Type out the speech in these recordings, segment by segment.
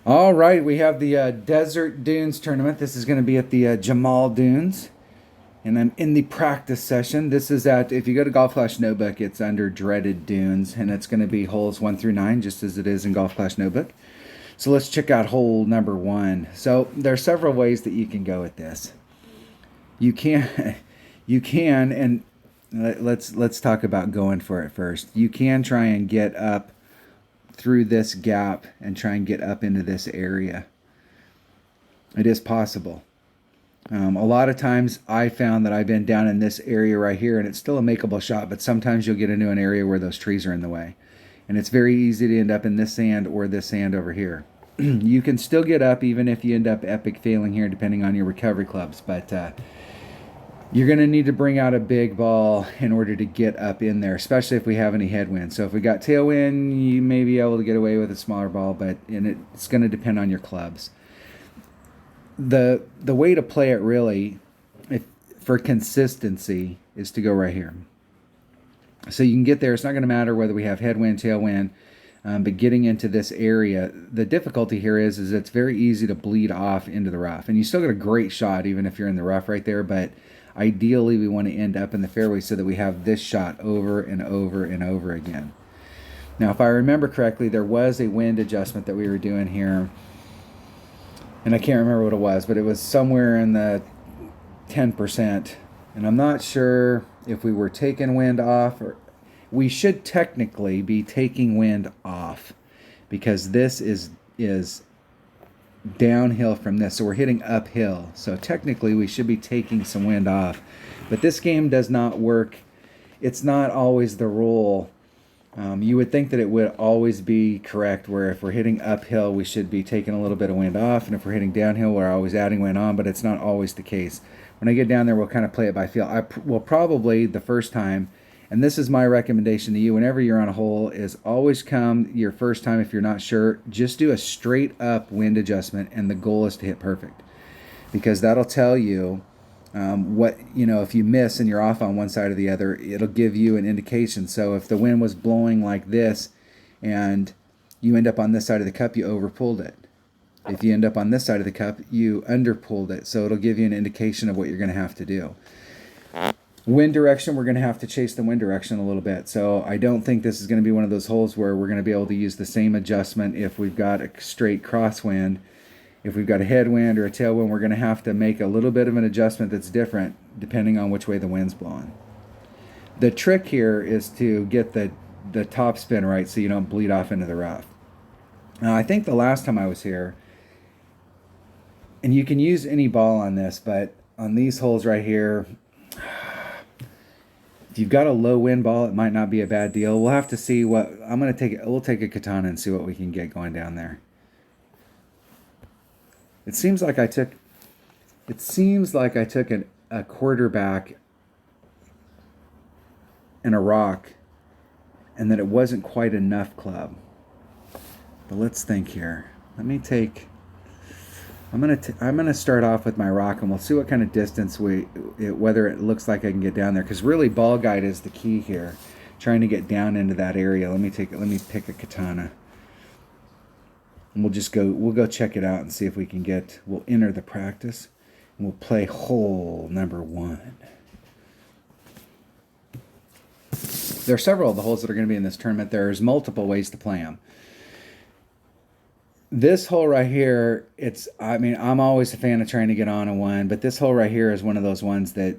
All right, we have the Desert Dunes tournament. This is going to be at the Jamal Dunes, and I'm in the practice session. This is at, if you go to Golf Clash Notebook, it's under Dreaded Dunes, and it's going to be holes 1 through 9, just as it is in Golf Clash Notebook. So let's check out hole number 1. So there are several ways that you can go with this. You can, you can, and let's talk about going for it first. You can try and get up through this gap and try and get up into this area. It is possible. A lot of times I found that I've been down in this area right here and it's still a makeable shot, but sometimes you'll get into an area where those trees are in the way. And it's very easy to end up in this sand or this sand over here. You can still get up even if you end up epic failing here depending on your recovery clubs, but you're going to need to bring out a big ball in order to get up in there, especially if we have any headwind. So if we got tailwind, you may be able to get away with a smaller ball, but it's going to depend on your clubs. The way to play it really, if, for consistency, is to go right here. So you can get there. It's not going to matter whether we have headwind, tailwind, but getting into this area, the difficulty here is it's very easy to bleed off into the rough. And you still get a great shot even if you're in the rough right there, but ideally we want to end up in the fairway so that we have this shot over and over and over again. Now, if I remember correctly, there was a wind adjustment that we were doing here, and I can't remember what it was, but it was somewhere in the 10%. And I'm not sure if we were taking wind off, or we should technically be taking wind off because this is downhill from this, so we're hitting uphill. So technically we should be taking some wind off, but this game does not work. It's not always the rule. You would think that it would always be correct, where if we're hitting uphill we should be taking a little bit of wind off, and if we're hitting downhill we're always adding wind on, but it's not always the case. When I get down there we'll kind of play it by feel. I will probably the first time, and this is my recommendation to you whenever you're on a hole, is always come your first time, if you're not sure, just do a straight up wind adjustment, and the goal is to hit perfect, because that'll tell you what, if you miss and you're off on one side or the other, it'll give you an indication. So if the wind was blowing like this and you end up on this side of the cup, you overpulled it. If you end up on this side of the cup, you underpulled it. So it'll give you an indication of what you're going to have to do. Wind direction, we're going to have to chase the wind direction a little bit. So I don't think this is going to be one of those holes where we're going to be able to use the same adjustment if we've got a straight crosswind. If we've got a headwind or a tailwind, we're going to have to make a little bit of an adjustment that's different depending on which way the wind's blowing. The trick here is to get the top spin right so you don't bleed off into the rough. Now, I think the last time I was here, and you can use any ball on this, but on these holes right here, if you've got a low wind ball, it might not be a bad deal. We'll have to see what I'm going to take. We'll take a katana and see what we can get going down there. It seems like I took a quarterback and a rock, and that it wasn't quite enough club. But let's think here. Let me take. I'm gonna start off with my rock, and we'll see what kind of distance whether it looks like I can get down there. Because really, ball guide is the key here. Trying to get down into that area. Let me pick a katana. And we'll go check it out and see if we can we'll enter the practice and we'll play hole number 1. There are several of the holes that are going to be in this tournament. There's multiple ways to play them. This hole right here, I'm always a fan of trying to get on a one, but this hole right here is one of those ones that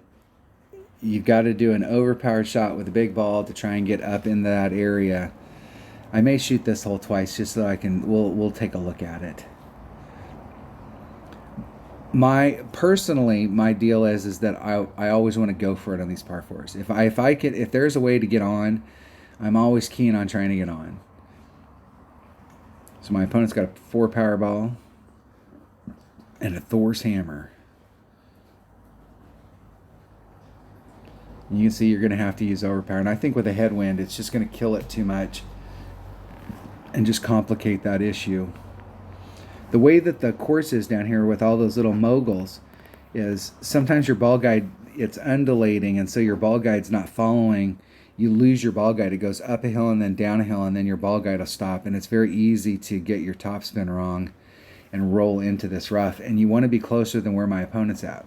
you've got to do an overpowered shot with a big ball to try and get up in that area. I may shoot this hole twice just so we'll take a look at it. My deal is that I always want to go for it on these par 4s. If there's a way to get on, I'm always keen on trying to get on. So my opponent's got a 4 power ball and a Thor's hammer. And you can see you're going to have to use overpower. And I think with a headwind, it's just going to kill it too much and just complicate that issue. The way that the course is down here with all those little moguls is sometimes your ball guide, it's undulating, and so your ball guide's not following. You lose your ball guide. It goes up a hill and then down a hill, and then your ball guide will stop, and it's very easy to get your topspin wrong and roll into this rough. And you want to be closer than where my opponent's at.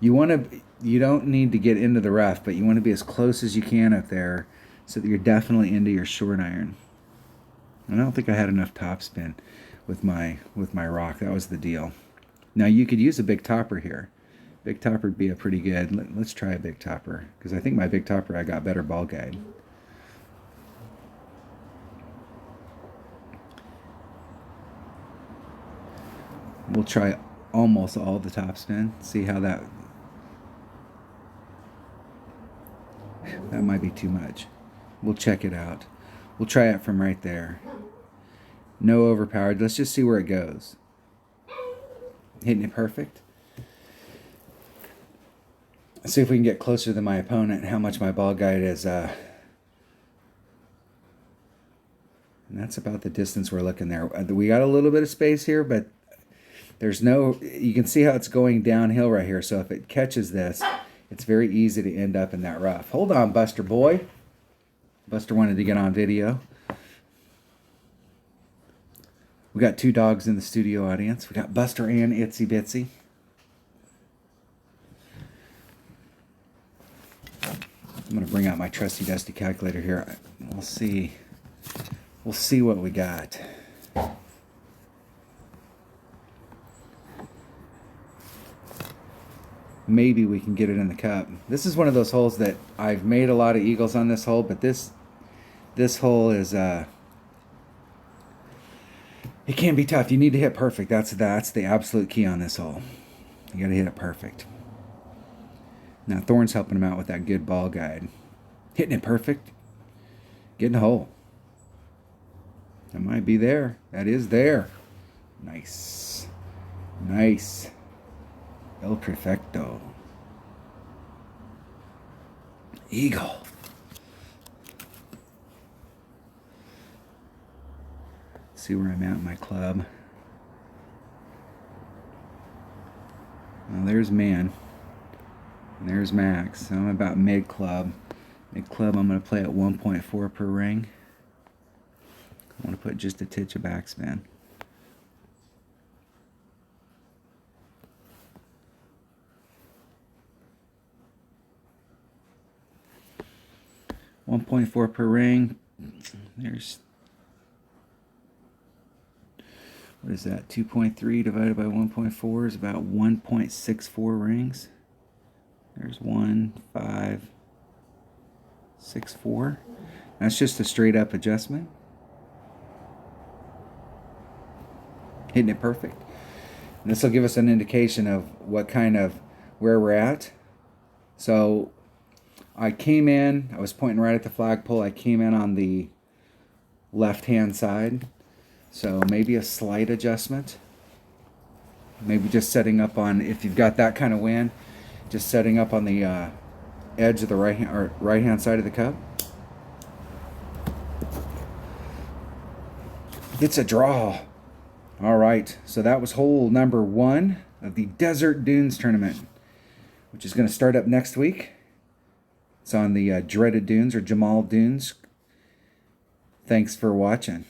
You don't need to get into the rough, but you want to be as close as you can up there so that you're definitely into your short iron. And I don't think I had enough topspin with my rock. That was the deal. Now you could use a big topper here. Big topper would be a pretty good. Let's try a big topper, because I think my big topper I got better ball guide. We'll try almost all the topspin. See how that might be too much. We'll check it out. We'll try it from right there. No overpowered. Let's just see where it goes. Hitting it perfect. Let's see if we can get closer than my opponent and how much my ball guide is. And that's about the distance we're looking there. We got a little bit of space here, but there's no... You can see how it's going downhill right here. So if it catches this, it's very easy to end up in that rough. Hold on, Buster boy. Buster wanted to get on video. We got two dogs in the studio audience. We got Buster and Itsy Bitsy. I'm going to bring out my trusty dusty calculator here. We'll see. We'll see what we got. Maybe we can get it in the cup. This is one of those holes that I've made a lot of eagles on this hole, but this hole is it can be tough. You need to hit perfect. That's the absolute key on this hole. You got to hit it perfect. Now Thorn's helping him out with that good ball guide. Hitting it perfect. Getting a hole. That might be there. That is there. Nice. Nice. El Perfecto. Eagle. See where I'm at in my club. Well, there's man. And there's max. So I'm about mid club. Mid club, I'm going to play at 1.4 per ring. I want to put just a titch of backspin. $1.4 per ring. There's, what is that? 2.3 divided by 1.4 is about 1.64 rings. There's 1.564. That's just a straight up adjustment. Hitting it perfect. And this will give us an indication of what kind of, where we're at. So I came in, I was pointing right at the flagpole. I came in on the left hand side. So maybe a slight adjustment. Maybe just setting up on, if you've got that kind of wind, just setting up on the edge of the right hand side of the cup. It's a draw. All right, so that was hole number 1 of the Desert Dunes tournament, which is going to start up next week. It's on the Dreaded Dunes or Jamal Dunes. Thanks for watching.